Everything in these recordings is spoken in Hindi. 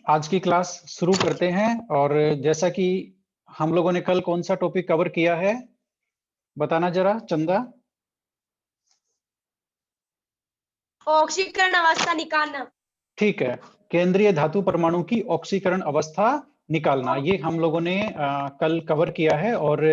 आज की क्लास शुरू करते हैं। और जैसा कि हम लोगों ने कल कौन सा टॉपिक कवर किया है, बताना जरा चंदा। ऑक्सीकरण अवस्था निकालना। ठीक है, केंद्रीय धातु परमाणु की ऑक्सीकरण अवस्था निकालना, ये हम लोगों ने कल कवर किया है। और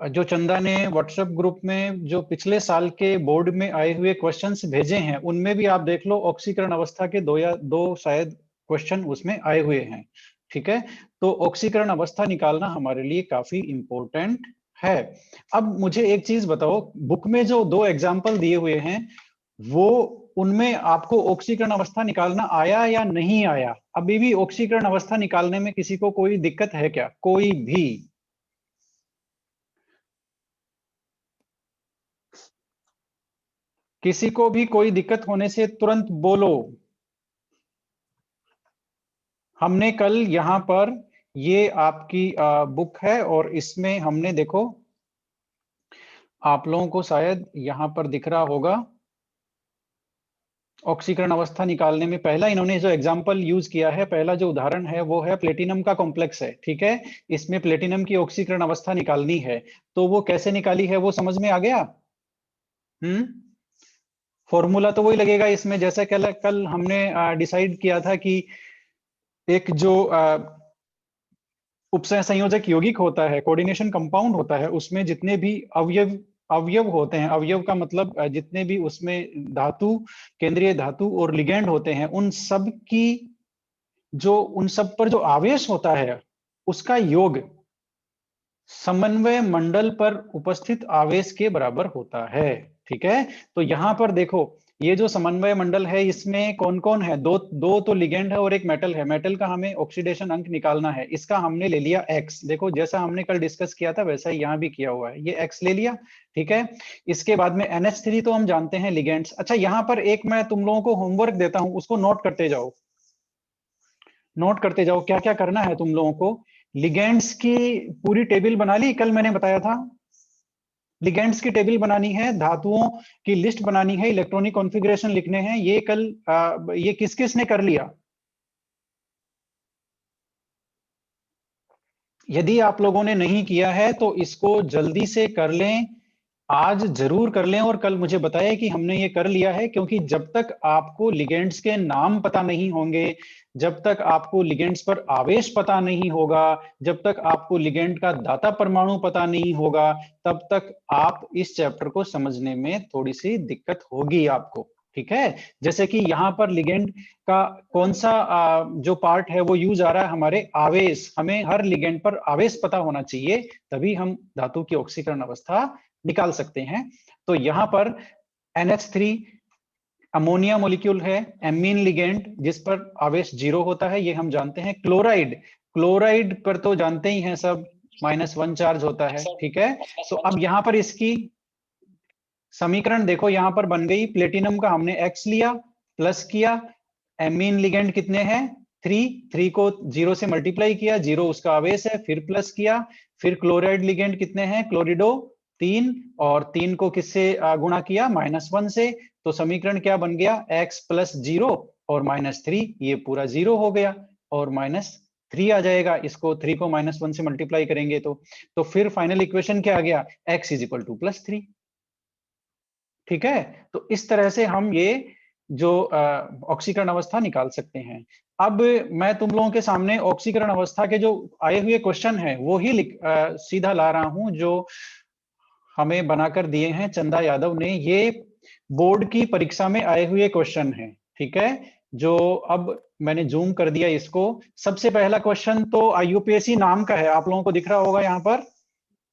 जो चंदा ने व्हाट्सएप ग्रुप में जो पिछले साल के बोर्ड में आए हुए क्वेश्चंस भेजे हैं, उनमें भी आप देख लो ऑक्सीकरण अवस्था के दो या दो शायद क्वेश्चन उसमें आए हुए हैं। ठीक है, तो ऑक्सीकरण अवस्था निकालना हमारे लिए काफी इंपॉर्टेंट है। अब मुझे एक चीज बताओ, बुक में जो दो एग्जाम्पल दिए हुए हैं, वो उनमें आपको ऑक्सीकरण अवस्था निकालना आया या नहीं आया? अभी भी ऑक्सीकरण अवस्था निकालने में किसी को कोई दिक्कत है क्या? कोई भी? किसी को भी कोई दिक्कत होने से तुरंत बोलो। हमने कल यहां पर, ये आपकी बुक है और इसमें हमने देखो, आप लोगों को शायद यहां पर दिख रहा होगा, ऑक्सीकरण अवस्था निकालने में पहला इन्होंने जो एग्जांपल यूज किया है, पहला जो उदाहरण है वो है प्लेटिनम का कॉम्प्लेक्स है। ठीक है, इसमें प्लेटिनम की ऑक्सीकरण अवस्था निकालनी है, तो वो कैसे निकाली है वो समझ में आ गया? फॉर्मूला तो वही लगेगा इसमें, जैसा कल कल हमने डिसाइड किया था कि एक जो उपसह संयोजक यौगिक होता है, कोऑर्डिनेशन कंपाउंड होता है, उसमें जितने भी अवयव अवयव होते हैं, अवयव का मतलब जितने भी उसमें धातु, केंद्रीय धातु और लिगेंड होते हैं, उन सब की जो उन सब पर जो आवेश होता है, उसका योग समन्वय मंडल पर उपस्थित आवेश के बराबर होता है। ठीक है, तो यहां पर देखो, ये जो समन्वय मंडल है, इसमें कौन कौन है? दो दो तो लिगेंड है और एक मेटल है। मेटल का हमें ऑक्सीडेशन अंक निकालना है, इसका हमने ले लिया एक्स। देखो, जैसा हमने कल डिस्कस किया था वैसा ही यहां भी किया हुआ है, ये एक्स ले लिया। ठीक है, इसके बाद में NH3 तो हम जानते हैं लिगेंड्स। अच्छा, यहां पर एक मैं तुम लोगों को होमवर्क देता हूं, उसको नोट करते जाओ, नोट करते जाओ क्या क्या करना है तुम लोगों को। लिगेंड्स की पूरी टेबल बना ली, कल मैंने बताया था। लिगेंड्स की टेबल बनानी है, धातुओं की लिस्ट बनानी है, इलेक्ट्रॉनिक कॉन्फ़िगरेशन लिखने हैं। ये कल ये किस किस ने कर लिया? यदि आप लोगों ने नहीं किया है तो इसको जल्दी से कर लें, आज जरूर कर लें। और कल मुझे बताया कि हमने ये कर लिया है, क्योंकि जब तक आपको लिगेंड्स के नाम पता नहीं होंगे, जब तक आपको लिगेंड्स पर आवेश पता नहीं होगा, जब तक आपको लिगेंड का दाता परमाणु पता नहीं होगा, तब तक आप इस चैप्टर को समझने में थोड़ी सी दिक्कत होगी आपको। ठीक है, जैसे कि यहां पर लिगेंड का कौन सा जो पार्ट है वो यूज आ रहा है, हमारे आवेश। हमें हर लिगेंड पर आवेश पता होना चाहिए, तभी हम धातु की ऑक्सीकरण अवस्था निकाल सकते हैं। तो यहां पर NH3 अमोनिया मॉलिक्यूल है, एमीन लिगेंड जिस पर आवेश 0 होता है, ये हम जानते हैं। क्लोराइड, क्लोराइड पर तो जानते ही हैं सब, -1 चार्ज होता है। ठीक है, तो अब यहां पर इसकी समीकरण देखो, यहां पर बन गई। प्लेटिनम का हमने x लिया, प्लस किया, एमीन लिगेंड कितने हैं? 3, 3 को 0 से मल्टीप्लाई किया, 0 उसका आवेश है, फिर प्लस किया। फिर क्लोराइड लिगेंड कितने हैं? क्लोरिडो 3, और 3 को किससे गुणा किया? -1 से। तो समीकरण क्या बन गया? x + 0 और -3, ये पूरा 0 हो गया, और -3 आ जाएगा। इसको 3 को -1 से मल्टीप्लाई करेंगे तो फिर फाइनल इक्वेशन क्या आ गया? x = +3। ठीक है, तो इस तरह से हम ये जो ऑक्सीकरण अवस्था निकाल सकते हैं। अब मैं तुम लोगों के सामने ऑक्सीकरण अवस्था के जो आए हुए क्वेश्चन है वो ही सीधा ला रहा हूं, जो हमें बनाकर दिए हैं चंदा यादव ने। ये बोर्ड की परीक्षा में आए हुए क्वेश्चन हैं। ठीक है, जो अब मैंने जूम कर दिया इसको। सबसे पहला क्वेश्चन तो IUPAC नाम का है, आप लोगों को दिख रहा होगा यहाँ पर।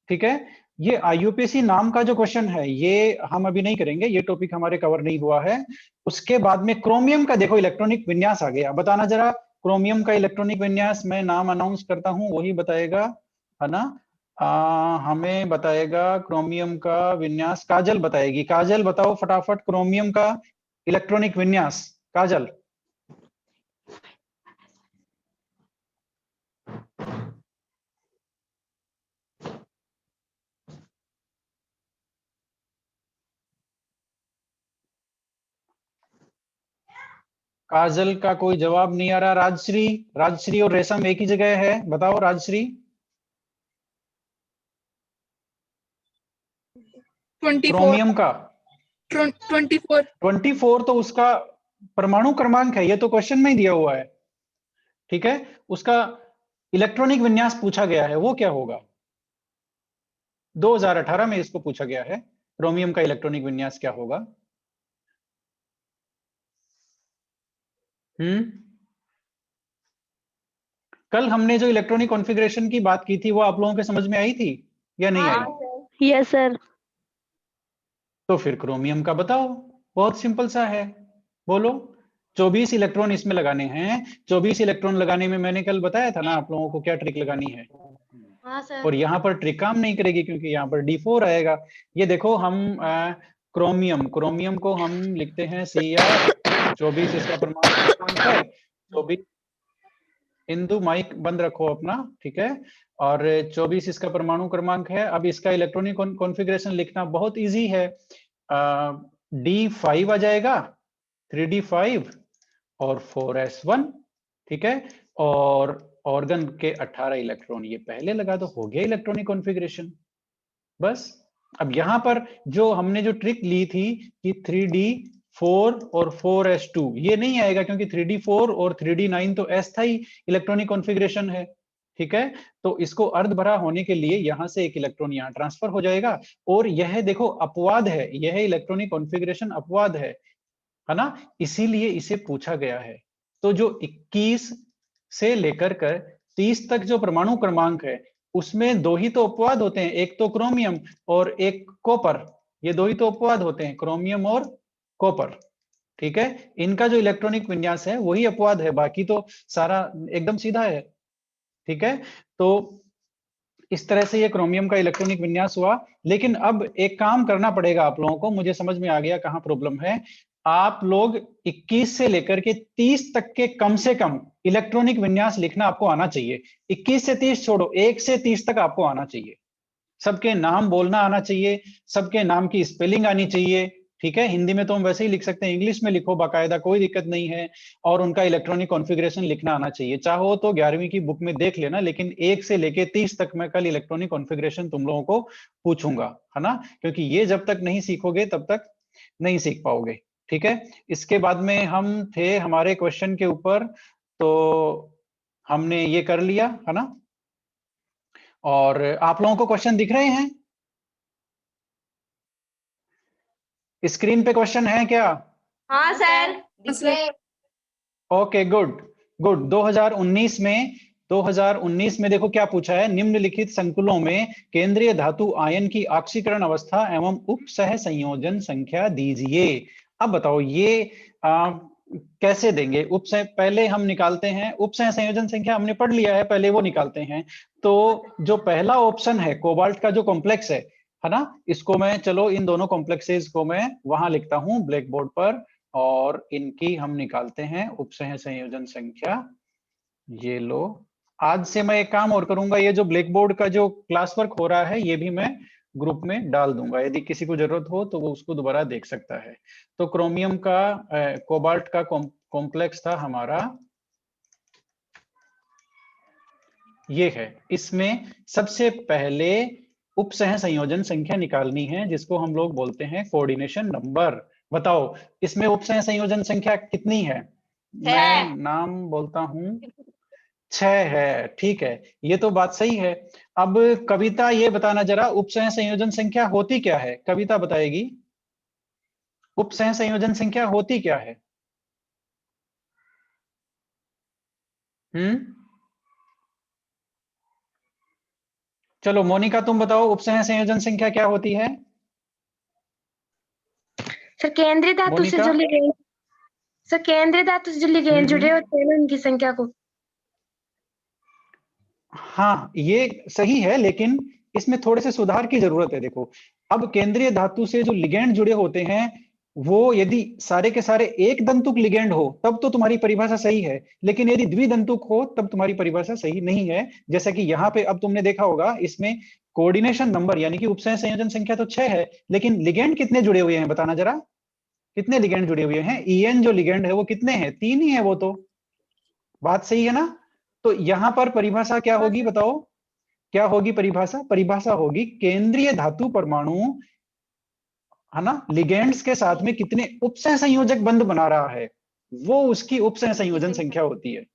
ठीक है, ये IUPAC नाम का जो क्वेश्चन है, ये हम अभी नहीं करेंगे, ये टॉपिक हमारे कवर नहीं हुआ है। उसके बाद में क्रोमियम का देखो इलेक्ट्रॉनिक विन्यास आ गया। बताना जरा, क्रोमियम का इलेक्ट्रॉनिक विन्यास, मैं नाम अनाउंस करता हूं वही बताएगा, है ना? हमें बताएगा क्रोमियम का विन्यास, काजल बताएगी। काजल बताओ फटाफट क्रोमियम का इलेक्ट्रॉनिक विन्यास, काजल। काजल का कोई जवाब नहीं आ रहा। राजश्री, राजश्री और रेशम एक ही जगह है, बताओ राजश्री। 24। क्रोमियम का 24। 24 तो उसका परमाणु क्रमांक है, ये तो क्वेश्चन में ही दिया हुआ है। ठीक है, उसका इलेक्ट्रॉनिक विन्यास पूछा गया है, वो क्या होगा? 2018 में इसको पूछा गया है, क्रोमियम का इलेक्ट्रॉनिक विन्यास क्या होगा? कल हमने जो इलेक्ट्रॉनिक कॉन्फ़िगरेशन की बात की थी वो आप लोगों के समझ में आई थी या नहीं आई? Yes sir. तो फिर क्रोमियम का बताओ, बहुत सिंपल सा है, बोलो। 24 इलेक्ट्रॉन इसमें लगाने हैं। 24 इलेक्ट्रॉन लगाने में मैंने कल बताया था ना आप लोगों को क्या ट्रिक लगानी है। हाँ सर। और यहाँ पर ट्रिक काम नहीं करेगी क्योंकि यहाँ पर D4 आएगा। ये देखो हम क्रोमियम क्रोमियम को हम लिखते हैं Cr। 24 इसका परमाणु क्रमांक है। 24 इंदु माइक बंद रखो अपना, ठीक है। और 24 इसका परमाणु क्रमांक है। अब इसका इलेक्ट्रॉनिक कॉन्फ़िगरेशन लिखना बहुत इजी है। D5 आ जाएगा, 3D5 और 4S1, ठीक है। और ऑर्गन के 18 इलेक्ट्रॉन ये पहले लगा दो, हो गया इलेक्ट्रॉनिक कॉन्फ़िगरेशन, बस। अब यहां पर जो हमने जो ट्रिक ली थी कि 3D4 और 4S2, ये नहीं आएगा क्योंकि 3D4 और 3D9 तो अस्थायी इलेक्ट्रॉनिक कॉन्फ़िगरेशन है, ठीक है। तो इसको अर्ध भरा होने के लिए यहां से एक इलेक्ट्रॉन यहां ट्रांसफर हो जाएगा। और यह देखो अपवाद है, यह इलेक्ट्रॉनिक कॉन्फ़िगरेशन अपवाद है ना, इसीलिए इसे पूछा गया है। तो जो 21 से लेकर कर 30 तक जो परमाणु क्रमांक है उसमें दो ही तो अपवाद होते हैं, एक तो क्रोमियम और एक कॉपर। ये दो ही तो अपवाद होते हैं, क्रोमियम और कॉपर, ठीक है। इनका जो इलेक्ट्रॉनिक विन्यास है वही अपवाद है, बाकी तो सारा एकदम सीधा है, ठीक है। तो इस तरह से ये क्रोमियम का इलेक्ट्रॉनिक विन्यास हुआ। लेकिन अब एक काम करना पड़ेगा आप लोगों को, मुझे समझ में आ गया कहां प्रॉब्लम है। आप लोग 21 से लेकर के 30 तक के कम से कम इलेक्ट्रॉनिक विन्यास लिखना आपको आना चाहिए। 21 से 30 छोड़ो, 1 से 30 तक आपको आना चाहिए। सबके नाम बोलना आना चाहिए, सबके नाम की स्पेलिंग आनी चाहिए, ठीक है। हिंदी में तो हम वैसे ही लिख सकते हैं, इंग्लिश में लिखो बाकायदा, कोई दिक्कत नहीं है। और उनका इलेक्ट्रॉनिक कॉन्फ़िगरेशन लिखना आना चाहिए। चाहो तो 11वीं की बुक में देख लेना, लेकिन 1 से लेके 30 तक मैं कल इलेक्ट्रॉनिक कॉन्फ़िगरेशन तुम लोगों को पूछूंगा, है ना, क्योंकि ये जब तक नहीं सीखोगे तब तक नहीं सीख पाओगे, ठीक है। इसके बाद में हम थे हमारे क्वेश्चन के ऊपर, तो हमने ये कर लिया, है ना। और आप लोगों को क्वेश्चन दिख रहे हैं? स्क्रीन पे क्वेश्चन है क्या? हाँ सर। Okay, good good. 2019 में देखो क्या पूछा है, निम्नलिखित संकुलों में केंद्रीय धातु आयन की ऑक्सीकरण अवस्था एवं उपसह संयोजन संख्या दीजिए। अब बताओ ये कैसे देंगे? उपसह पहले हम निकालते हैं, उपसह संयोजन संख्या हमने पढ़ लिया है, पहले वो निकालते हैं। तो जो पहला ऑप्शन है कोबाल्ट का जो कॉम्प्लेक्स है ना, इसको मैं, चलो इन दोनों कॉम्प्लेक्सेस को मैं वहां लिखता हूं ब्लैक बोर्ड पर, और इनकी हम निकालते हैं उपसह संयोजन संख्या। ये लो, आज से मैं एक काम और करूंगा, ये जो ब्लैक बोर्ड का जो क्लास वर्क हो रहा है ये भी मैं ग्रुप में डाल दूंगा, यदि किसी को जरूरत हो तो वो उसको दोबारा देख सकता है। तो क्रोमियम का कोबाल्ट का कॉम्प्लेक्स था हमारा, ये है। इसमें सबसे पहले उपसह संयोजन संख्या निकालनी है, जिसको हम लोग बोलते हैं कोऑर्डिनेशन नंबर। बताओ इसमें उपसह संयोजन संख्या कितनी है? मैं नाम बोलता हूं, 6 है, ठीक है, ये तो बात सही है। अब कविता ये बताना जरा, उपसह संयोजन संख्या होती क्या है? कविता बताएगी उपसह संयोजन संख्या होती क्या है। चलो मोनिका तुम बताओ उपसह संयोजन संख्या क्या होती है? सर केंद्रीय धातु से जो लिगेंड, सर केंद्रीय धातु से जो लिगेंड जुड़े होते हैं उनकी संख्या को। हाँ ये सही है, लेकिन इसमें थोड़े से सुधार की जरूरत है। देखो अब केंद्रीय धातु से जो लिगेंड जुड़े होते हैं वो यदि सारे के सारे एक दंतुक लिगेंड हो तब तो तुम्हारी परिभाषा सही है, लेकिन यदि द्विदंतुक हो तब तुम्हारी परिभाषा सही नहीं है। जैसा कि यहाँ पे अब तुमने देखा होगा, इसमें कोऑर्डिनेशन नंबर यानी कि उपसह संयोजन संख्या तो 6 है, लेकिन लिगेंड कितने जुड़े हुए हैं बताना जरा। कितने लिगेंड जुड़े हुए हैं? EN जो लिगेंड है वो कितने हैं? 3 ही है वो तो। बात सही है ना? तो यहां पर परिभाषा क्या होगी बताओ? क्या होगी परिभाषा? परिभाषा होगी केंद्रीय धातु परमाणु, है ना, लिगेंड्स के साथ में कितने उपसह संयोजक बंध बना रहा है, वो उसकी उपसह संयोजन संख्या होती है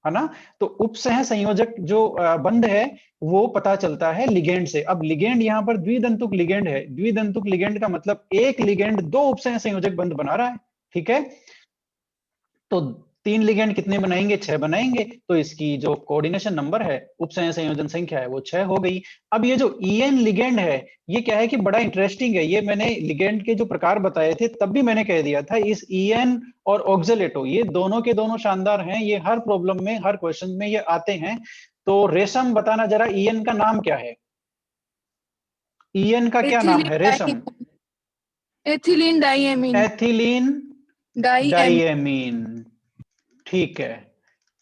ना। तो उपसह संयोजक जो बंध है वो पता चलता है लिगेंड से। अब लिगेंड यहाँ पर द्विदंतुक लिगेंड है, द्विदंतुक लिगेंड का मतलब एक लिगेंड दो उपसह संयोजक बंध बना रहा है, ठीक है। तो 3 लिगेंड कितने बनाएंगे? 6 बनाएंगे। तो इसकी जो कोऑर्डिनेशन नंबर है, उपसह संयोजन संख्या है, वो 6 हो गई। अब ये जो EN लिगेंड है, ये क्या है कि बड़ा इंटरेस्टिंग है। ये मैंने लिगेंड के जो प्रकार बताए थे तब भी मैंने कह दिया था, इस EN और ऑक्जेलेटो ये दोनों के दोनों शानदार हैं। ये हर प्रॉब्लम में, हर क्वेश्चन में ये आते हैं। तो रेशम बताना जरा, EN का नाम क्या है? EN का क्या नाम है रेशम? Ethylene diamine. एथिलीन डाइएमीन, ठीक है,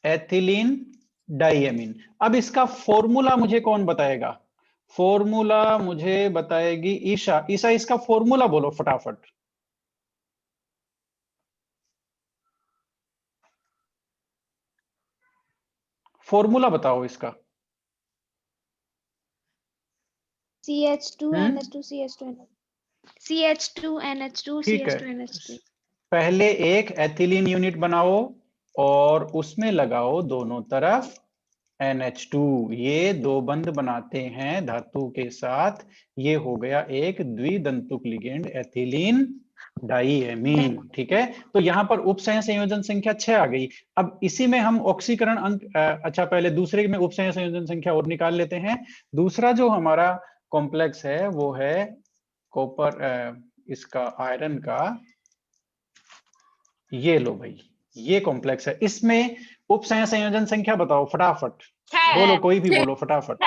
एथिलीन डाइएमीन। अब इसका फॉर्मूला मुझे कौन बताएगा? फॉर्मूला मुझे बताएगी ईशा। ईशा इसका फॉर्मूला बोलो फटाफट। फॉर्मूला बताओ इसका। CH2NH2CH2NH2 ठीक है, CH2NH2। पहले एक एथिलीन यूनिट बनाओ और उसमें लगाओ दोनों तरफ NH2। ये दो बंध बनाते हैं धातु के साथ। ये हो गया एक द्विदंतुक लिगेंड एथिलीन डाइएमीन, ठीक है। तो यहां पर उपसह संयोजन संख्या 6 आ गई। अब इसी में हम ऑक्सीकरण अंक, अच्छा पहले दूसरे में उपसह संयोजन संख्या और निकाल लेते हैं। दूसरा जो हमारा कॉम्प्लेक्स है वो है कॉपर, इसका आयरन का, ये लो भाई, ये कॉम्प्लेक्स है। इसमें उपसह संयोजन संख्या बताओ फटाफट, बोलो कोई भी बोलो फटाफट।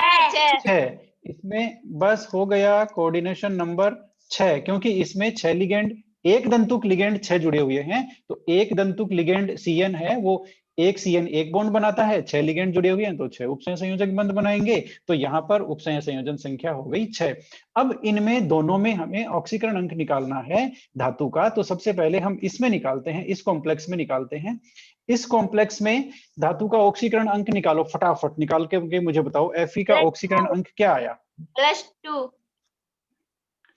6। इसमें बस हो गया कोऑर्डिनेशन नंबर 6, क्योंकि इसमें 6 लिगेंड, एक दंतुक लिगेंड 6 जुड़े हुए हैं। तो एक दंतुक लिगेंड CN है, वो एक CN एक बॉन्ड बनाता है, 6 लिगेंड जुड़े हुए हैं तो 6 उपसह संयोजक बंध बनाएंगे। तो यहाँ पर उपसह संयोजन संख्या हो गई 6। अब इनमें दोनों में हमें ऑक्सीकरण अंक निकालना है धातु का। तो सबसे पहले हम इसमें निकालते हैं, इस कॉम्प्लेक्स में निकालते हैं। इस कॉम्प्लेक्स में धातु का ऑक्सीकरण अंक निकालो फटाफट, निकाल के मुझे बताओ Fe का ऑक्सीकरण अंक क्या आया? +2।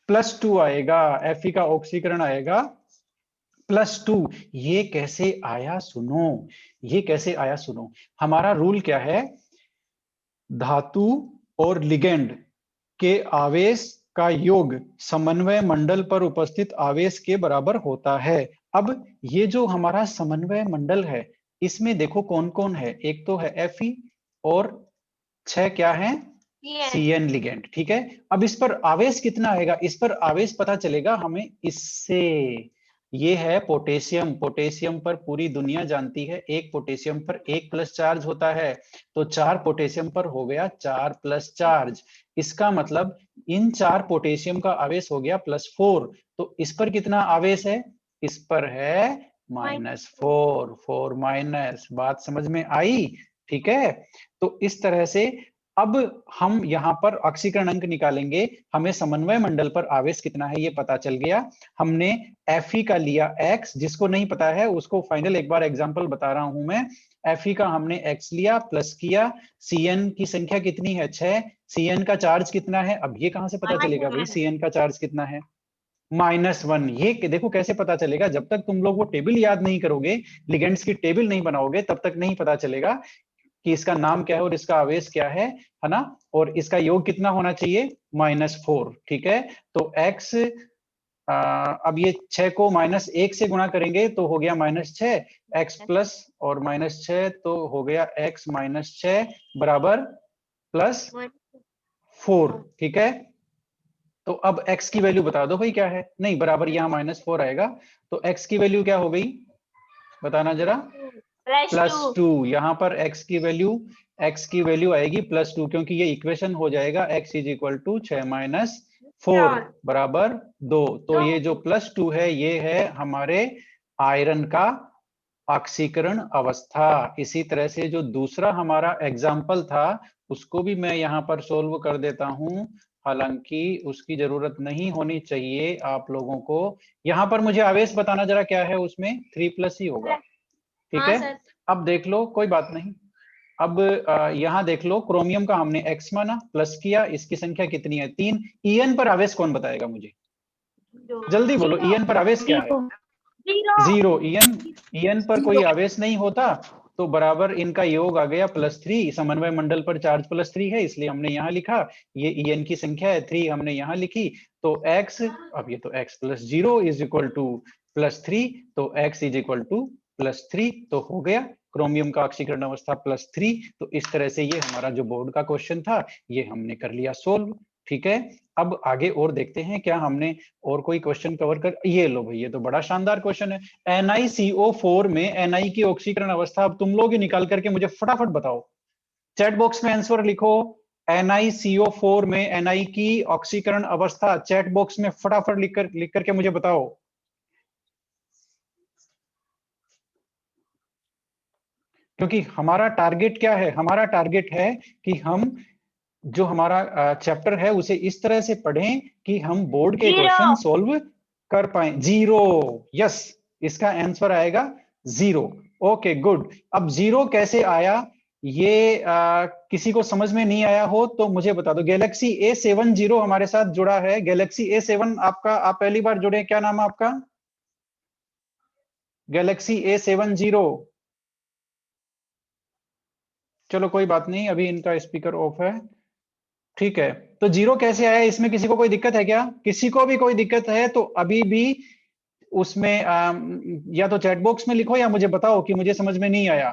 +2 आएगा। Fe का ऑक्सीकरण आएगा +2। ये कैसे आया सुनो, ये कैसे आया सुनो। हमारा रूल क्या है? धातु और लिगेंड के आवेश का योग समन्वय मंडल पर उपस्थित आवेश के बराबर होता है। अब ये जो हमारा समन्वय मंडल है, इसमें देखो कौन कौन है। एक तो है Fe और 6 क्या है? CN लिगेंड, ठीक है। अब इस पर आवेश कितना आएगा? इस पर आवेश पता चलेगा हमें इससे। ये है पोटेशियम। पोटेशियम पर पूरी दुनिया जानती है, एक पोटेशियम पर 1 प्लस चार्ज होता है। तो 4 पोटेशियम पर हो गया 4 प्लस चार्ज। इसका मतलब इन 4 पोटेशियम का आवेश हो गया +4। तो इस पर कितना आवेश है? इस पर है -4, 4 माइनस। बात समझ में आई? ठीक है। तो इस तरह से अब हम यहाँ पर ऑक्सीकरण अंक निकालेंगे। हमें समन्वय मंडल पर आवेश कितना है ये पता चल गया। हमने Fe का लिया x, जिसको नहीं पता है उसको फाइनल एक बार एग्जांपल बता रहा हूं मैं। Fe का हमने x लिया, प्लस किया। Cn की संख्या कितनी है? 6। Cn का चार्ज कितना है? अब ये कहां से पता चलेगा भाई Cn का चार्ज कितना है? -1। ये देखो कैसे पता चलेगा, जब तक तुम लोग वो टेबल याद नहीं करोगे, लिगेंड्स की टेबल नहीं बनाओगे, तब तक नहीं पता चलेगा कि इसका नाम क्या है और इसका आवेश क्या है ना। और इसका योग कितना होना चाहिए? -4, ठीक है। तो x, अब ये 6 को -1 से गुणा करेंगे तो हो गया -6, x प्लस और -6 तो हो गया x -6 बराबर +4, ठीक है। तो अब x की वैल्यू बता दो भाई क्या है? नहीं, बराबर यहाँ -4 आएगा। तो x की वैल्यू क्या हो गई बताना जरा? +2। यहाँ पर x की वैल्यू आएगी +2, क्योंकि ये इक्वेशन हो जाएगा x = 6 - 4 बराबर 2। तो ये जो +2 है ये है हमारे आयरन का ऑक्सीकरण अवस्था। इसी तरह से जो दूसरा हमारा एग्जाम्पल था उसको भी मैं यहाँ पर सोल्व कर देता हूं। हालांकि उसकी जरूरत नहीं होनी चाहिए आप लोगों को। यहाँ पर मुझे आवेश बताना जरा क्या है, उसमें 3+ ही होगा, ठीक हाँ है। सर। अब देख लो, कोई बात नहीं। अब यहाँ देख लो, क्रोमियम का हमने x माना, प्लस किया, इसकी संख्या कितनी है 3। En पर आवेश कौन बताएगा मुझे, जल्दी बोलो, En पर आवेश क्या है? जीरो। En पर कोई आवेश नहीं होता, तो बराबर इनका योग आ गया +3। समन्वय मंडल पर चार्ज +3 है, इसलिए हमने यहाँ लिखा। ये En की संख्या है 3, हमने यहाँ लिखी। तो x, अब ये तो x + 0 इज इक्वल टू +3, तो x इज इक्वल टू +3, तो हो गया क्रोमियम का ऑक्सीकरण अवस्था +3। तो इस तरह से ये हमारा जो बोर्ड का क्वेश्चन था, ये हमने कर लिया सोल्व, ठीक है। अब आगे और देखते हैं क्या हमने और कोई क्वेश्चन कवर कर। ये लो भाई, ये तो बड़ा शानदार क्वेश्चन है। NiCO4 में Na की ऑक्सीकरण अवस्था, अब तुम लोग ही निकाल करके मुझे फटाफट बताओ, चैट बॉक्स में आंसर लिखो। NiCO4 में Na की ऑक्सीकरण अवस्था चैट बॉक्स में फटाफट लिख करके मुझे बताओ। क्योंकि हमारा टारगेट क्या है, हमारा टारगेट है कि हम जो हमारा चैप्टर है उसे इस तरह से पढ़ें कि हम बोर्ड के क्वेश्चन सॉल्व कर पाए। 0, यस, इसका आंसर आएगा 0। Okay good. अब 0 कैसे आया, ये किसी को समझ में नहीं आया हो तो मुझे बता दो। गैलेक्सी A70 हमारे साथ जुड़ा है। गैलेक्सी A7 आपका, आप पहली बार जुड़े, क्या नाम है आपका? Galaxy A70। चलो कोई बात नहीं, अभी इनका स्पीकर ऑफ है, ठीक है। तो 0 कैसे आया, इसमें किसी को कोई दिक्कत है क्या? किसी को भी कोई दिक्कत है तो अभी भी उसमें या तो चैट बॉक्स में लिखो या मुझे बताओ कि मुझे समझ में नहीं आया।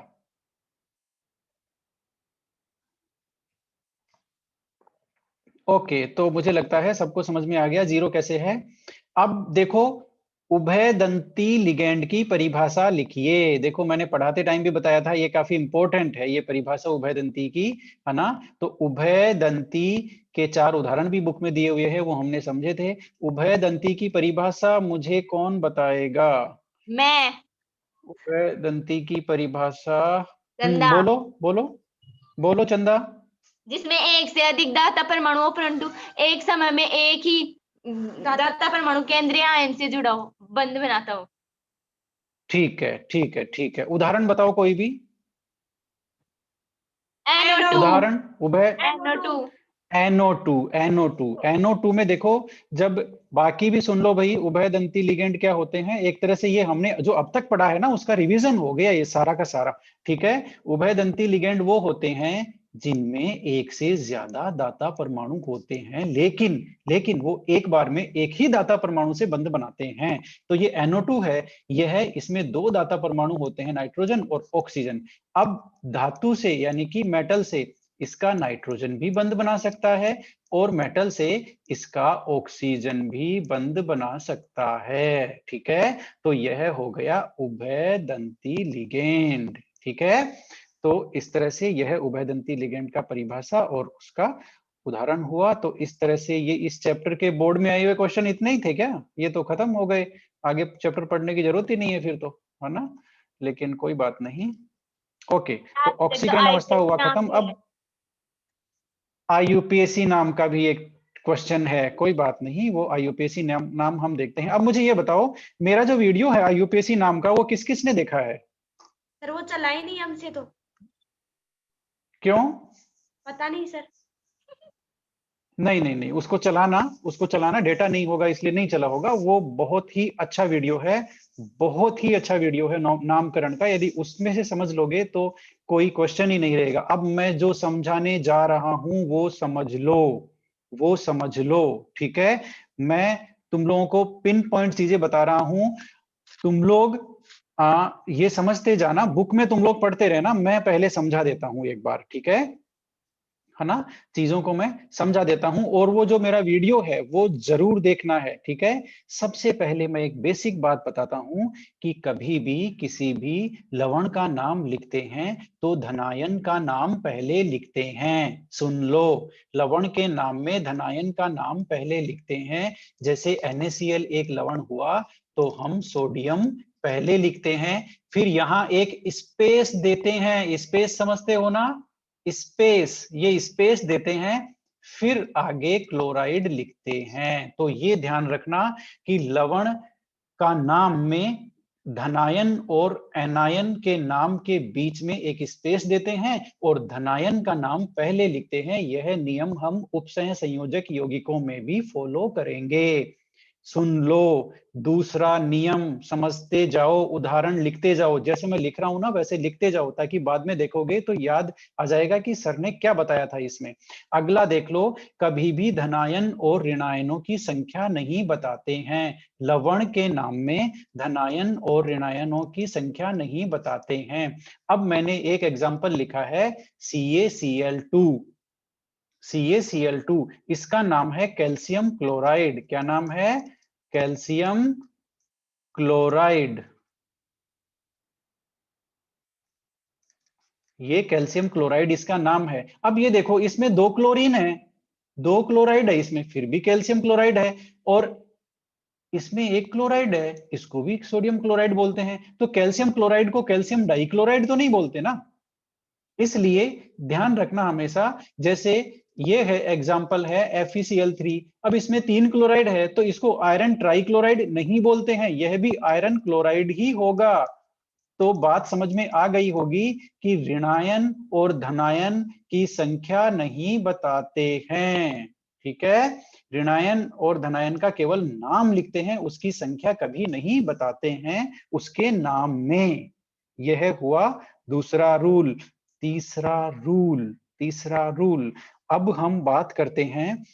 ओके, तो मुझे लगता है सबको समझ में आ गया 0 कैसे है। अब देखो, उभयदंती लिगैंड की परिभाषा लिखिए। देखो मैंने पढ़ाते टाइम भी बताया था, ये काफी इंपॉर्टेंट है ये परिभाषा उभयदंती की, है ना। तो उभयदंती के 4 उदाहरण भी बुक में दिए हुए हैं, वो हमने समझे थे। उभयदंती की परिभाषा मुझे कौन बताएगा? मैं। उभयदंती की परिभाषा चंदा। बोलो बोलो बोलो चंदा। जिसमें एक से अधिक दाता परमाणु परंतु एक समय में एक ही दाता परमाणु केंद्रीय आयन से जुड़ा हो, बंध बनाता हो। ठीक है ठीक है ठीक है, उदाहरण बताओ कोई भी NO2। उदाहरण। उभय NO2। NO2 में देखो, जब बाकी भी सुन लो भाई, उभयदंती लिगेंड क्या होते हैं। एक तरह से ये हमने जो अब तक पढ़ा है ना, उसका रिवीजन हो गया ये सारा का सारा, ठीक है। उभयदंती लिगेंड वो होते हैं जिनमें एक से ज्यादा दाता परमाणु होते हैं, लेकिन वो एक बार में एक ही दाता परमाणु से बंध बनाते हैं। तो ये NO2 है, यह है, इसमें 2 दाता परमाणु होते हैं, नाइट्रोजन और ऑक्सीजन। अब धातु से यानी कि मेटल से इसका नाइट्रोजन भी बंध बना सकता है और मेटल से इसका ऑक्सीजन भी बंध बना सकता है, ठीक है। तो यह हो गया उभयदंती लिगेंड, ठीक है। तो इस तरह से यह उभयदंती लिगेंड का परिभाषा और उसका उदाहरण हुआ। तो इस तरह से ये इस चैप्टर के बोर्ड में आए हुए क्वेश्चन इतने ही थे क्या? ये तो खत्म हो गए, आगे चैप्टर पढ़ने की जरूरत ही नहीं है फिर तो, है ना। लेकिन कोई बात नहीं। ओके, तो ऑक्सीकरण अवस्था हुआ खत्म। अब IUPAC नाम का भी एक क्वेश्चन है, कोई बात नहीं, वो IUPAC नाम हम देखते हैं। अब मुझे ये बताओ, मेरा जो वीडियो है IUPAC नाम का, वो किस किस ने देखा है? सर वो चला ही नहीं हमसे तो। क्यों? पता नहीं सर। नहीं, उसको चलाना डेटा नहीं होगा इसलिए नहीं चला होगा। वो बहुत ही अच्छा वीडियो है, बहुत ही अच्छा वीडियो है नामकरण का। यदि उसमें से समझ लोगे तो कोई क्वेश्चन ही नहीं रहेगा। अब मैं जो समझाने जा रहा हूं वो समझ लो, ठीक है। मैं तुम लोगों को पिन पॉइंट चीजें बता रहा हूं, तुम लोग ये समझते जाना, बुक में तुम लोग पढ़ते रहना, मैं पहले समझा देता हूं एक बार, ठीक है ना। चीजों को मैं समझा देता हूं और वो जो मेरा वीडियो है वो जरूर देखना है, ठीक है। सबसे पहले मैं एक बेसिक बात बताता हूं कि कभी भी किसी भी लवण का नाम लिखते हैं तो धनायन का नाम पहले लिखते हैं। सुन लो, लवण के नाम में धनायन का नाम पहले लिखते हैं। जैसे NaCl एक लवण हुआ तो हम सोडियम पहले लिखते हैं, फिर यहां एक स्पेस देते हैं। स्पेस समझते हो ना, स्पेस, ये स्पेस देते हैं, फिर आगे क्लोराइड लिखते हैं। तो ये ध्यान रखना कि लवण का नाम में धनायन और एनायन के नाम के बीच में एक स्पेस देते हैं और धनायन का नाम पहले लिखते हैं। यह नियम हम उपसह संयोजक यौगिकों में भी फॉलो करेंगे। सुन लो, दूसरा नियम समझते जाओ, उदाहरण लिखते जाओ। जैसे मैं लिख रहा हूं ना वैसे लिखते जाओ, ताकि बाद में देखोगे तो याद आ जाएगा कि सर ने क्या बताया था इसमें। अगला देख लो, कभी भी धनायन और ऋणायनों की संख्या नहीं बताते हैं। लवण के नाम में धनायन और ऋणायनों की संख्या नहीं बताते हैं। अब मैंने एक एग्जाम्पल लिखा है CaCl2। CaCl2 इसका नाम है कैल्शियम क्लोराइड। क्या नाम है? Calcium chloride. ये कैल्शियम क्लोराइड इसका नाम है। अब ये देखो, इसमें 2 क्लोरीन है, 2 क्लोराइड है इसमें, फिर भी कैल्शियम क्लोराइड है। और इसमें 1 क्लोराइड है, इसको भी सोडियम क्लोराइड बोलते हैं। तो कैल्शियम क्लोराइड को कैल्शियम डाइक्लोराइड तो नहीं बोलते ना। इसलिए ध्यान रखना हमेशा, जैसे ये है एग्जाम्पल है FeCl3। अब इसमें 3 क्लोराइड है तो इसको आयरन ट्राइक्लोराइड नहीं बोलते हैं, यह भी आयरन क्लोराइड ही होगा। तो बात समझ में आ गई होगी कि ऋणायन और धनायन की संख्या नहीं बताते हैं। ठीक है, ऋणायन और धनायन का केवल नाम लिखते हैं, उसकी संख्या कभी नहीं बताते हैं उसके नाम में। यह हुआ दूसरा रूल। तीसरा रूल अब हम बात करते हैं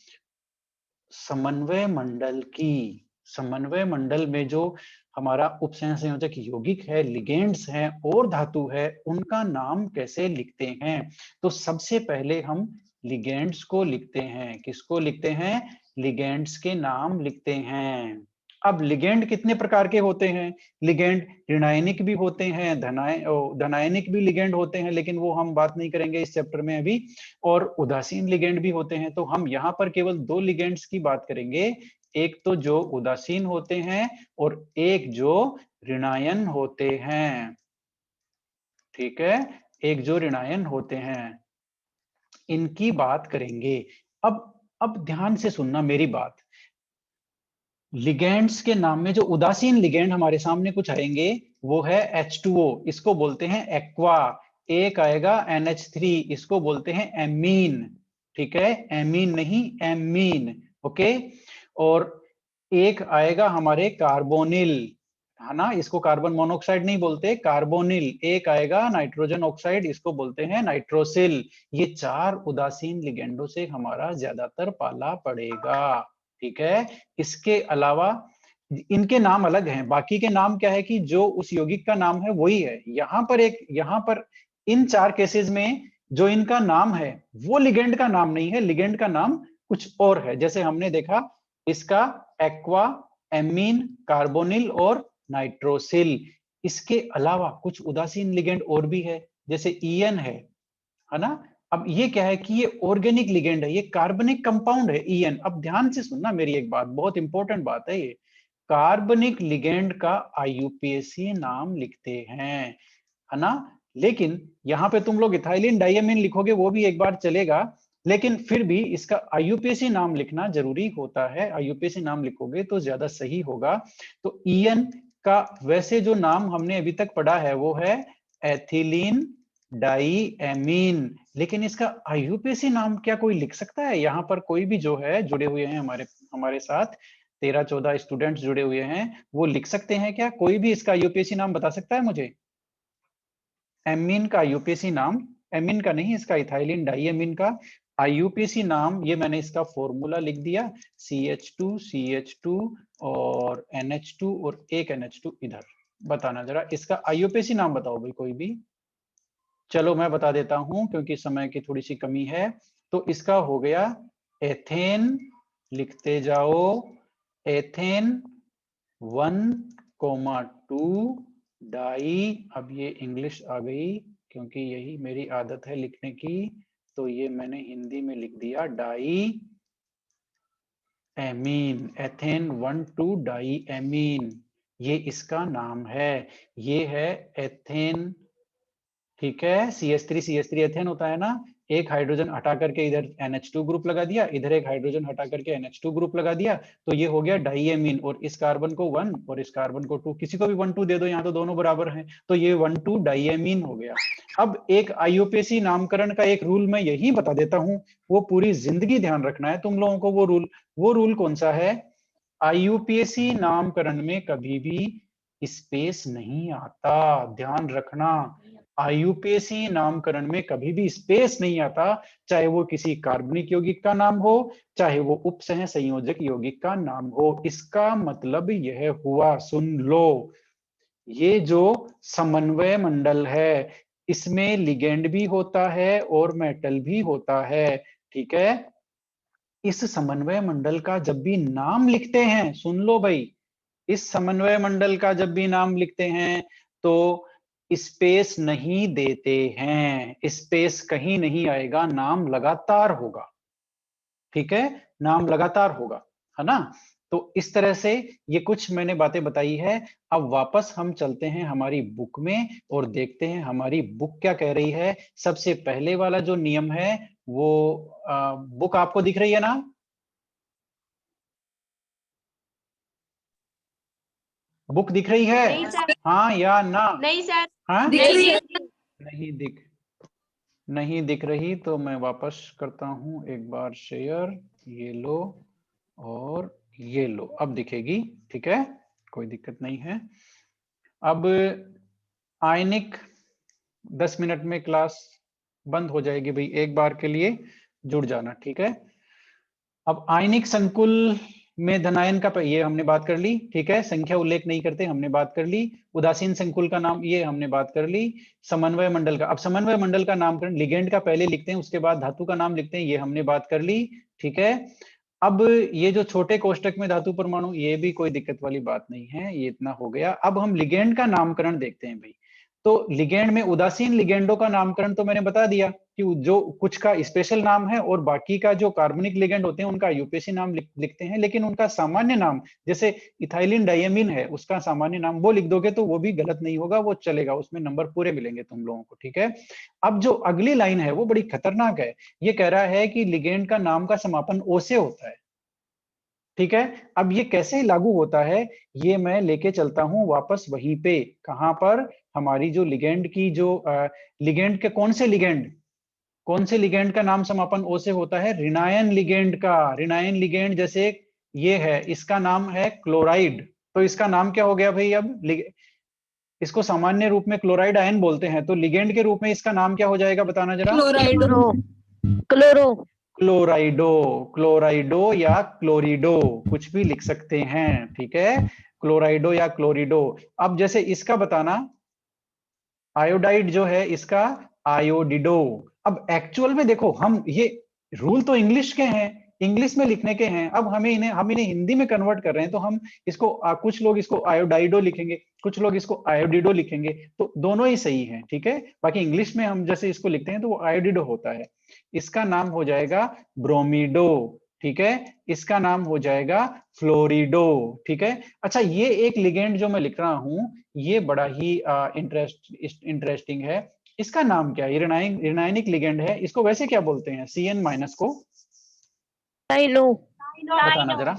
समन्वय मंडल की। समन्वय मंडल में जो हमारा उपसह संयोजक यौगिक है, लिगेंड्स हैं और धातु है, उनका नाम कैसे लिखते हैं। तो सबसे पहले हम लिगेंड्स को लिखते हैं। किसको लिखते हैं? लिगेंड्स के नाम लिखते हैं। अब लिगेंड कितने प्रकार के होते हैं? लिगेंड ऋणायनिक भी होते हैं, धनायनिक भी लिगेंड होते हैं, लेकिन वो हम बात नहीं करेंगे इस चैप्टर में अभी। और उदासीन लिगेंड भी होते हैं। तो हम यहाँ पर केवल 2 लिगेंड्स की बात करेंगे, एक तो जो उदासीन होते हैं और एक जो ऋणायन होते हैं। ठीक है, एक जो ऋणायन होते हैं, इनकी बात करेंगे। अब ध्यान से सुनना मेरी बात। लिगेंड्स के नाम में जो उदासीन लिगेंड हमारे सामने कुछ आएंगे वो है H2O, इसको बोलते हैं एक्वा। एक आएगा NH3, इसको बोलते हैं एमीन। ठीक है, एमीन नहीं एमीन। ओके, और एक आएगा हमारे कार्बोनिल, है ना, इसको कार्बन मोनोऑक्साइड नहीं बोलते, कार्बोनिल। एक आएगा नाइट्रोजन ऑक्साइड, इसको बोलते हैं नाइट्रोसिल। ये 4 उदासीन लिगेंडों से हमारा ज्यादातर पाला पड़ेगा। ठीक है, इसके अलावा इनके नाम अलग हैं। बाकी के नाम क्या है कि जो उस यौगिक का नाम है वही है। यहाँ पर इन 4 केसेस में जो इनका नाम है वो लिगेंड का नाम नहीं है, लिगेंड का नाम कुछ और है। जैसे हमने देखा इसका एक्वा, एमीन, कार्बोनिल और नाइट्रोसिल। इसके अलावा कुछ उदासीन लिगेंड और भी है, जैसे ईएन है ना। अब ये क्या है कि ये ऑर्गेनिक लिगेंड है, ये कार्बनिक कंपाउंड है ईएन। अब ध्यान से सुनना मेरी एक बात, बहुत इंपॉर्टेंट बात है ये। कार्बनिक लिगेंड का IUPAC नाम लिखते हैं, है ना। लेकिन यहाँ पे तुम लोग इथाइलिन डाइएमीन लिखोगे वो भी एक बार चलेगा, लेकिन फिर भी इसका IUPAC नाम लिखना जरूरी होता है। IUPAC नाम लिखोगे तो ज्यादा सही होगा। तो ईएन का वैसे जो नाम हमने अभी तक पढ़ा है वो है एथिलीन डाइएमीन, लेकिन इसका IUPAC नाम क्या कोई लिख सकता है? यहाँ पर कोई भी जो है जुड़े हुए हैं हमारे साथ 13-14 स्टूडेंट्स जुड़े हुए हैं, वो लिख सकते हैं क्या? कोई भी इसका IUPAC नाम बता सकता है मुझे? एमीन का IUPAC नाम, एमीन का नहीं, इसका इथाइलिन डाइएमीन का IUPAC नाम, ये मैंने इसका फॉर्मूला लिख दिया, CH2 और NH2 और एक NH2 इधर। बताना जरा इसका IUPAC नाम बताओ भाई कोई भी। चलो मैं बता देता हूं क्योंकि समय की थोड़ी सी कमी है। तो इसका हो गया एथेन, लिखते जाओ, एथेन 1,2 डाई। अब ये इंग्लिश आ गई क्योंकि यही मेरी आदत है लिखने की, तो ये मैंने हिंदी में लिख दिया diamine. Ethane 1,2 diamine, ये इसका नाम है। ये है एथेन। ठीक है, CH3 एथेन होता है ना, एक हाइड्रोजन हटा करके इधर NH2 ग्रुप लगा दिया, इधर एक हाइड्रोजन हटा करके NH2 ग्रुप लगा दिया, तो ये हो गया डाइएमीन। और इस कार्बन को 1 और इस कार्बन को 2, किसी को भी 1 2 दे दो, यहाँ तो दोनों बराबर हैं, तो ये 1 2 डाइएमीन हो गया। अब एक IUPAC नामकरण का एक रूल मैं यही बता देता हूं, वो पूरी जिंदगी ध्यान रखना है तुम लोगों को। वो रूल कौन सा है? IUPAC नामकरण में कभी भी स्पेस नहीं आता, ध्यान रखना। IUPAC नामकरण में कभी भी स्पेस नहीं आता, चाहे वो किसी कार्बनिक यौगिक का नाम हो, चाहे वो उपसह संयोजक यौगिक का नाम हो। इसका मतलब यह हुआ, सुन लो, ये जो समन्वय मंडल है इसमें लिगेंड भी होता है और मेटल भी होता है, ठीक है। इस समन्वय मंडल का जब भी नाम लिखते हैं, सुन लो भाई, इस समन्वय मंडल का जब भी नाम लिखते हैं तो स्पेस नहीं देते हैं, स्पेस कहीं नहीं आएगा, नाम लगातार होगा, ठीक है, नाम लगातार होगा, है ना। तो इस तरह से ये कुछ मैंने बातें बताई है। अब वापस हम चलते हैं हमारी बुक में और देखते हैं हमारी बुक क्या कह रही है। सबसे पहले वाला जो नियम है वो बुक आपको दिख रही है ना? बुक दिख रही है? नहीं सर। हाँ या ना? नहीं सर। हाँ, दिख रही है। नहीं दिख रही तो मैं वापस करता हूं एक बार शेयर, ये लो और ये लो, अब दिखेगी, ठीक है, कोई दिक्कत नहीं है। अब आयनिक 10 मिनट में क्लास बंद हो जाएगी भाई, एक बार के लिए जुड़ जाना, ठीक है। अब आयनिक संकुल में धनायन का ये हमने बात कर ली, ठीक है, संख्या उल्लेख नहीं करते हमने बात कर ली। उदासीन संकुल का नाम ये हमने बात कर ली। समन्वय मंडल का, अब समन्वय मंडल का नामकरण लिगेंड का पहले लिखते हैं, उसके बाद धातु का नाम लिखते हैं, ये हमने बात कर ली, ठीक है। अब ये जो छोटे कोष्टक में धातु परमाणु, ये भी कोई दिक्कत वाली बात नहीं है, ये इतना हो गया। अब हम लिगेंड का नामकरण देखते हैं भाई। तो लिगेंड में उदासीन लिगेंडों का नामकरण तो मैंने बता दिया कि जो कुछ का स्पेशल नाम है और बाकी का जो कार्बनिक लिगेंड होते हैं उनका IUPAC नाम लिखते हैं, लेकिन उनका सामान्य नाम जैसे इथाइलिन डायमीन है, उसका सामान्य नाम वो लिख दोगे तो वो भी गलत नहीं होगा, वो चलेगा, उसमें नंबर पूरे मिलेंगे तुम लोगों को, ठीक है। अब जो अगली लाइन है वो बड़ी खतरनाक है, ये कह रहा है कि लिगेंड का नाम का समापन ओ से होता है, ठीक है। अब ये कैसे लागू होता है, ये मैं लेके चलता हूं वापस वहीं पे, कहां पर, हमारी जो लिगेंड की जो लिगेंड के कौन से लिगेंड का नाम समापन ओ से होता है? ऋणायन लिगेंड का। ऋणायन लिगेंड जैसे ये है, इसका नाम है क्लोराइड, तो इसका नाम क्या हो गया भाई? अब इसको सामान्य रूप में क्लोराइड आयन बोलते हैं, तो लिगेंड के रूप में इसका नाम क्या हो जाएगा, बताना जरा। क्लोराइडो या क्लोरिडो, कुछ भी लिख सकते हैं, ठीक है, क्लोराइडो या क्लोरिडो। अब जैसे इसका बताना, आयोडाइड जो है इसका आयोडिडो। अब एक्चुअल में देखो, हम ये रूल तो इंग्लिश के हैं, इंग्लिश में लिखने के हैं, अब हम इन्हें हिंदी में कन्वर्ट कर रहे हैं, तो हम इसको कुछ लोग इसको आयोडाइडो लिखेंगे, कुछ लोग इसको आयोडिडो लिखेंगे, तो दोनों ही सही हैं, ठीक है। बाकी इंग्लिश में हम जैसे इसको लिखते हैं तो वो आयोडिडो होता है, इसका नाम हो जाएगा ब्रोमीडो, ठीक है, इसका नाम हो जाएगा फ्लोरिडो, ठीक है। अच्छा, ये एक लिगेंड जो मैं लिख रहा हूं ये बड़ा ही इंटरेस्टिंग है, इसका नाम क्या है? ऋणायनिक लिगेंड है, इसको वैसे क्या बोलते हैं? CN- को बताना जरा।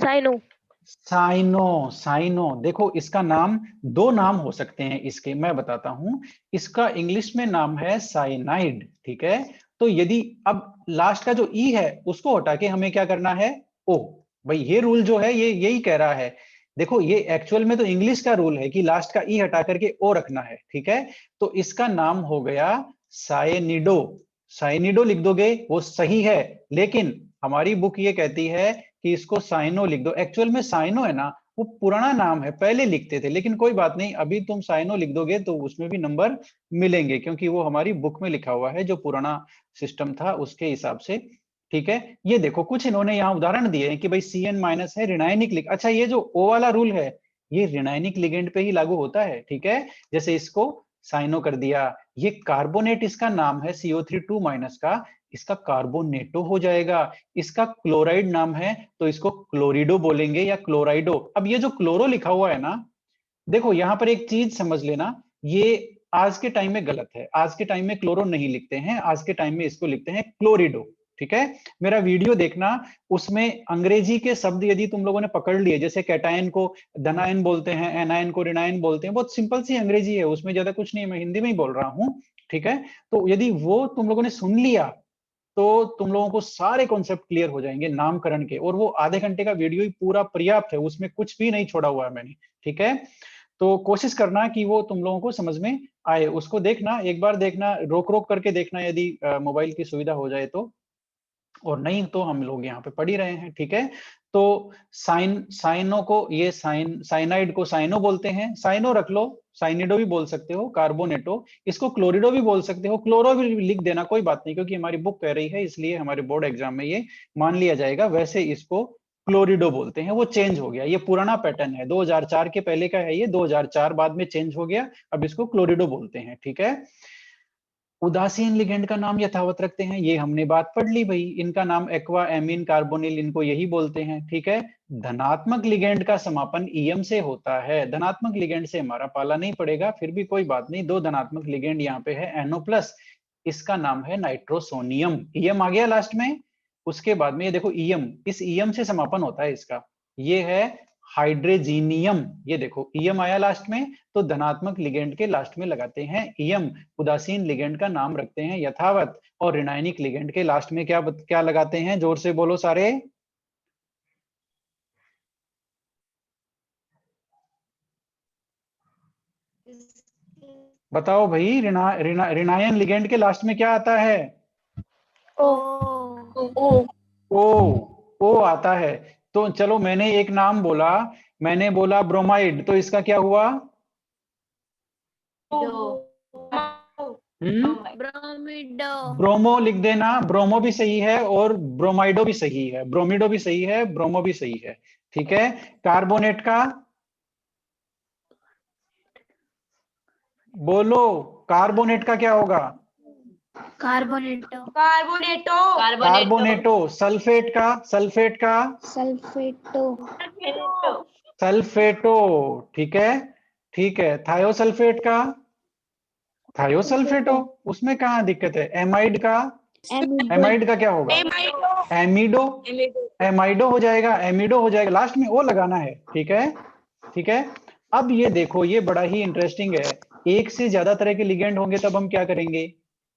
साइनो। देखो इसका नाम, दो नाम हो सकते हैं इसके, मैं बताता हूं। इसका इंग्लिश में नाम है साइनाइड, ठीक है। तो यदि अब लास्ट का जो ई है उसको हटा के हमें क्या करना है? ओ भाई, ये रूल जो है ये यही कह रहा है। देखो ये एक्चुअल में तो इंग्लिश का रूल है कि लास्ट का ई हटा करके ओ रखना है, ठीक है। तो इसका नाम हो गया साइनिडो लिख दोगे वो सही है, लेकिन हमारी बुक ये कहती है कि इसको साइनो लिख दो। एक्चुअल में साइनो है ना, वो पुराना नाम है, पहले लिखते थे, लेकिन कोई बात नहीं, अभी तुम साइनो लिख दोगे तो उसमें भी नंबर मिलेंगे, क्योंकि वो हमारी बुक में लिखा हुआ है जो पुराना सिस्टम था उसके हिसाब से, ठीक है। ये देखो कुछ इन्होंने यहाँ उदाहरण दिए हैं कि भाई CN- है, ऋणायनिक लिग। अच्छा, ये जो ओ वाला रूल है ये ऋणायनिक लिगेंड पे ही लागू होता है, ठीक है। जैसे इसको साइनो कर दिया, ये कार्बोनेट इसका नाम है CO3 का, इसका कार्बोनेटो हो जाएगा। इसका क्लोराइड नाम है तो इसको क्लोरिडो बोलेंगे या क्लोराइडो। अब ये जो क्लोरो लिखा हुआ है ना, देखो यहां पर एक चीज समझ लेना, ये आज के टाइम में गलत है, आज के टाइम में क्लोरो नहीं लिखते हैं, आज के टाइम में इसको लिखते हैं क्लोरिडो। ठीक है, मेरा वीडियो देखना, उसमें अंग्रेजी के शब्द यदि तुम लोगों ने पकड़ लिए, जैसे कैटायन को धनायन बोलते हैं, एनायन को ऋणायन बोलते हैं, बहुत सिंपल सी अंग्रेजी है, उसमें ज्यादा कुछ नहीं है, मैं हिंदी में ही बोल रहा हूँ। ठीक है, तो यदि वो तुम लोगों ने सुन लिया तो तुम लोगों को सारे कॉन्सेप्ट क्लियर हो जाएंगे नामकरण के, और वो आधे घंटे का वीडियो ही पूरा पर्याप्त है, उसमें कुछ भी नहीं छोड़ा हुआ है मैंने। ठीक है, तो कोशिश करना कि वो तुम लोगों को समझ में आए, उसको देखना, एक बार देखना, रोक रोक करके देखना यदि मोबाइल की सुविधा हो जाए तो, और नहीं तो हम लोग यहाँ पे पढ़ ही रहे हैं। ठीक है, तो साइनो को, ये साइनाइड को साइनो बोलते हैं, साइनो रख लो, साइनिडो भी बोल सकते हो, कार्बोनेटो, इसको क्लोरिडो भी बोल सकते हो, क्लोरो भी लिख देना, कोई बात नहीं, क्योंकि हमारी बुक कह रही है, इसलिए हमारे बोर्ड एग्जाम में ये मान लिया जाएगा। वैसे इसको क्लोरिडो बोलते हैं, वो चेंज हो गया, ये पुराना पैटर्न है, 2004 के पहले का है ये, 2004 बाद में चेंज हो गया, अब इसको क्लोरिडो बोलते हैं। ठीक है, उदासीन लिगेंड का नाम यथावत रखते हैं, ये हमने बात पढ़ ली भाई, इनका नाम एक्वा, एमीन, कार्बोनिल, इनको यही बोलते हैं। ठीक है, धनात्मक लिगेंड का समापन ईएम से होता है, धनात्मक लिगेंड से हमारा पाला नहीं पड़ेगा, फिर भी कोई बात नहीं, दो धनात्मक लिगेंड यहाँ पे है, NO+, इसका नाम है नाइट्रोसोनियम, ईएम आ गया लास्ट में। उसके बाद में ये देखो ईएम, इस ईएम से समापन होता है इसका, ये है हाइड्रोजीनियम, ये देखो ईएम आया लास्ट में, तो धनात्मक लिगेंड के लास्ट में लगाते हैं ईएम। उदासीन लिगेंड का नाम रखते हैं यथावत, और ऋणायनिक लिगेंड के लास्ट में क्या क्या लगाते हैं, जोर से बोलो सारे। बताओ भाई, ऋणायन लिगेंड के लास्ट में क्या आता है? ओ आता है। तो चलो, मैंने एक नाम बोला, मैंने बोला ब्रोमाइड, तो इसका क्या हुआ? ब्रोमो लिख देना, ब्रोमो भी सही है और ब्रोमाइडो भी सही है, ब्रोमिडो भी सही है, ब्रोमो भी सही है। ठीक है, कार्बोनेट का बोलो, कार्बोनेट का क्या होगा? कार्बोनेटो। कार्बोनेटो। कार्बोनेटो। सल्फेट का, सल्फेट का सल्फेटो। सल्फेटो। ठीक है, ठीक है, थायोसल्फेट का थायोसल्फेटो, उसमें कहाँ दिक्कत है? एमाइड का, एमाइड का क्या होगा? एमिडो, एमाइडो हो जाएगा, एमिडो हो जाएगा, लास्ट में ओ लगाना है। ठीक है, ठीक है। अब ये देखो, ये बड़ा ही इंटरेस्टिंग है, एक से ज्यादा तरह के लिगेंड होंगे तब हम क्या करेंगे?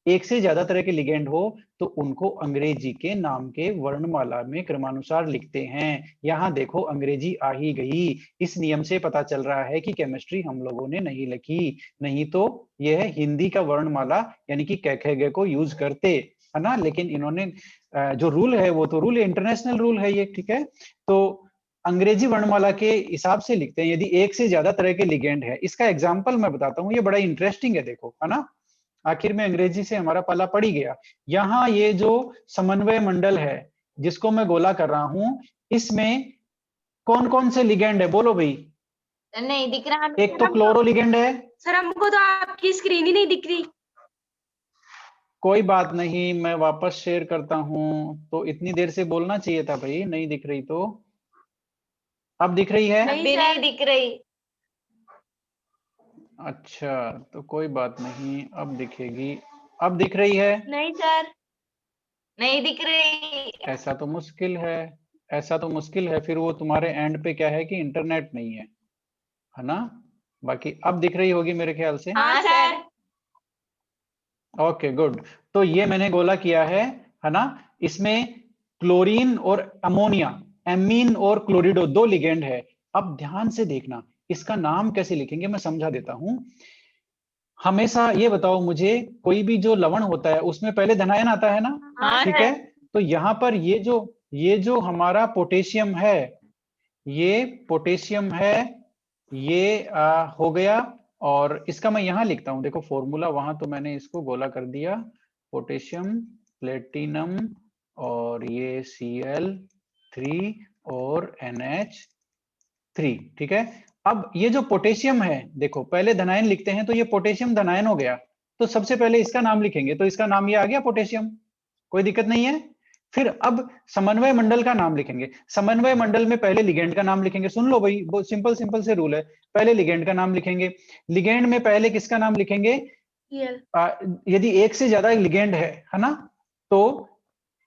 एक से ज्यादा तरह के लिगेंड हो तो उनको अंग्रेजी के नाम के वर्णमाला में क्रमानुसार लिखते हैं। यहाँ देखो अंग्रेजी आ ही गई, इस नियम से पता चल रहा है कि केमिस्ट्री हम लोगों ने नहीं लिखी, नहीं तो यह हिंदी का वर्णमाला यानी कि क ख ग को यूज करते, है ना। लेकिन इन्होंने जो रूल है वो तो रूल इंटरनेशनल रूल है ये, ठीक है। तो अंग्रेजी वर्णमाला के हिसाब से लिखते हैं यदि एक से ज्यादा तरह के लिगेंड है। इसका एग्जाम्पल मैं बताता हूँ, ये बड़ा इंटरेस्टिंग है, देखो, है ना। आखिर में अंग्रेजी से हमारा पाला पड़ ही गया। यहाँ ये जो समन्वय मंडल है जिसको मैं गोला कर रहा हूं, इसमें कौन कौन से लिगेंड है बोलो भाई? नहीं दिख रहा। एक तो क्लोरो लिगेंड है। सर हमको तो आपकी स्क्रीन ही नहीं दिख रही। कोई बात नहीं, मैं वापस शेयर करता हूं। तो इतनी देर से बोलना चाहिए था भाई, नहीं दिख रही तो। अब दिख रही है? नहीं दिख रही। अच्छा, तो कोई बात नहीं, अब दिखेगी। अब दिख रही है? नहीं सर, नहीं दिख रही। ऐसा तो मुश्किल है, ऐसा तो मुश्किल है। फिर वो तुम्हारे एंड पे क्या है कि इंटरनेट नहीं है ना। बाकी अब दिख रही होगी मेरे ख्याल से। हाँ सर। Okay good. तो ये मैंने गोला किया है ना। इसमें क्लोरीन और अमोनिया, एमीन और क्लोरिडो, दो लिगेंड है। अब ध्यान से देखना, इसका नाम कैसे लिखेंगे मैं समझा देता हूं। हमेशा ये बताओ मुझे, कोई भी जो लवण होता है उसमें पहले धनायन आता है ना, ठीक है। तो यहाँ पर ये जो हमारा पोटेशियम है, ये पोटेशियम है, ये हो गया। और इसका मैं यहाँ लिखता हूँ, देखो फॉर्मूला, वहां तो मैंने इसको गोला कर दिया, पोटेशियम, प्लेटिनम, और ये Cl3 और NH3, ठीक है। अब ये जो पोटेशियम है, देखो पहले धनायन लिखते हैं, तो ये पोटेशियम धनायन हो गया, तो सबसे पहले इसका नाम लिखेंगे, तो इसका नाम ये आ गया पोटेशियम, कोई दिक्कत नहीं है। फिर अब समन्वय मंडल का नाम लिखेंगे। समन्वय मंडल में पहले लिगेंड का नाम लिखेंगे। सुन लो भाई, बहुत सिंपल सिंपल से रूल है। पहले लिगेंड का नाम लिखेंगे। लिगेंड में पहले किसका नाम लिखेंगे? यदि एक से ज्यादा लिगेंड है ना, तो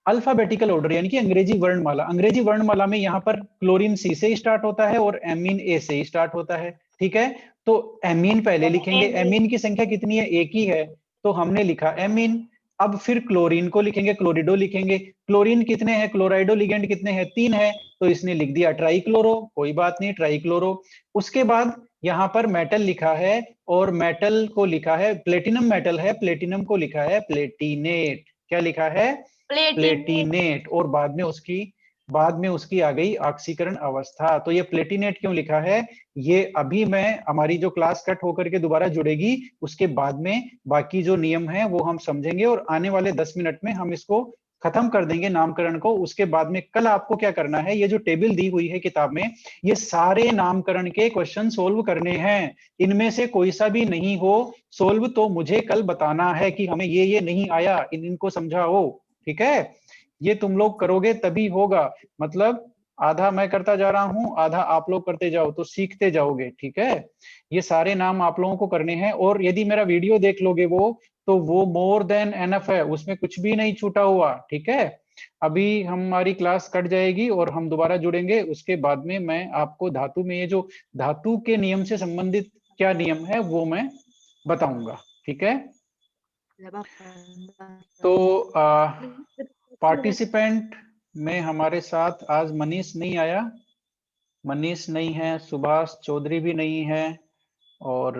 अल्फाबेटिकल ऑर्डर यानी कि अंग्रेजी वर्णमाला। अंग्रेजी वर्णमाला में यहाँ पर क्लोरीन सी से स्टार्ट होता है और एमीन ए से स्टार्ट होता है। ठीक है, तो एमीन पहले लिखेंगे। एमीन की संख्या कितनी है? एक ही है, तो हमने लिखा एमीन। अब फिर क्लोरीन को लिखेंगे, क्लोरिडो लिखेंगे। क्लोरीन कितने हैं? क्लोराइडो लिगेंड कितने हैं? 3 है, तो इसने लिख दिया ट्राइक्लोरो। कोई बात नहीं, ट्राइक्लोरो। उसके बाद यहाँ पर मेटल लिखा है और मेटल को लिखा है, प्लेटिनम मेटल है, प्लेटिनम को लिखा है प्लेटिनेट। क्या लिखा है? प्लेटिनेट। और बाद में उसकी आ गई ऑक्सीकरण अवस्था। तो ये प्लेटिनेट क्यों लिखा है, ये अभी मैं, हमारी जो क्लास कट होकर के दोबारा जुड़ेगी उसके बाद में बाकी जो नियम है वो हम समझेंगे और आने वाले 10 मिनट में हम इसको खत्म कर देंगे नामकरण को। उसके बाद में कल आपको क्या करना है, ये जो टेबल दी हुई है किताब में, ये सारे नामकरण के क्वेश्चन सोल्व करने हैं। इनमें से कोई सा भी नहीं हो सोल्व तो मुझे कल बताना है कि हमें ये नहीं आया, इनको समझाओ। ठीक है, ये तुम लोग करोगे तभी होगा। मतलब आधा मैं करता जा रहा हूं, आधा आप लोग करते जाओ तो सीखते जाओगे। ठीक है, ये सारे नाम आप लोगों को करने हैं और यदि मेरा वीडियो देख लोगे तो वो मोर देन एनफ है, उसमें कुछ भी नहीं छूटा हुआ। ठीक है, अभी हमारी क्लास कट जाएगी और हम दोबारा जुड़ेंगे। उसके बाद में मैं आपको धातु में ये जो धातु के नियम से संबंधित क्या नियम है वो मैं बताऊंगा। ठीक है, तो पार्टिसिपेंट में हमारे साथ आज मनीष नहीं आया, मनीष नहीं है, सुभाष चौधरी भी नहीं है और